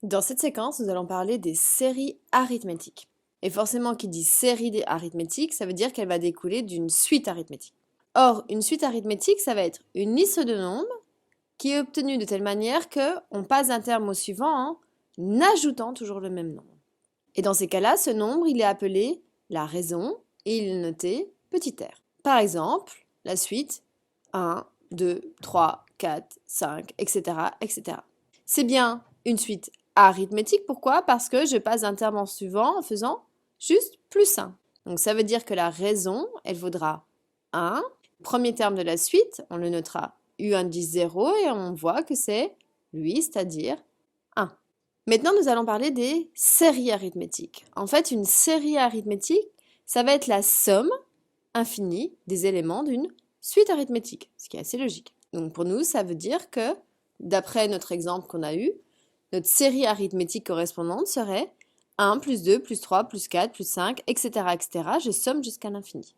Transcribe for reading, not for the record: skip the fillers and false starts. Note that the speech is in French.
Dans cette séquence, nous allons parler des séries arithmétiques. Et forcément, qui dit série arithmétique, ça veut dire qu'elle va découler d'une suite arithmétique. Or, une suite arithmétique, ça va être une liste de nombres qui est obtenue de telle manière qu'on passe d'un terme au suivant en ajoutant toujours le même nombre. Et dans ces cas-là, ce nombre, il est appelé la raison et il est noté petit r. Par exemple, la suite 1, 2, 3, 4, 5, etc., etc. C'est bien une suite arithmétique. Pourquoi? Parce que je passe d'un terme en suivant en faisant juste plus 1. Donc ça veut dire que la raison, elle vaudra 1. Premier terme de la suite, on le notera U indice 0 et on voit que c'est lui, c'est-à-dire 1. Maintenant, nous allons parler des séries arithmétiques. En fait, une série arithmétique, ça va être la somme infinie des éléments d'une suite arithmétique, ce qui est assez logique. Donc pour nous, ça veut dire que, d'après notre exemple qu'on a eu, notre série arithmétique correspondante serait 1 plus 2 plus 3 plus 4 plus 5, etc., etc. Je somme jusqu'à l'infini.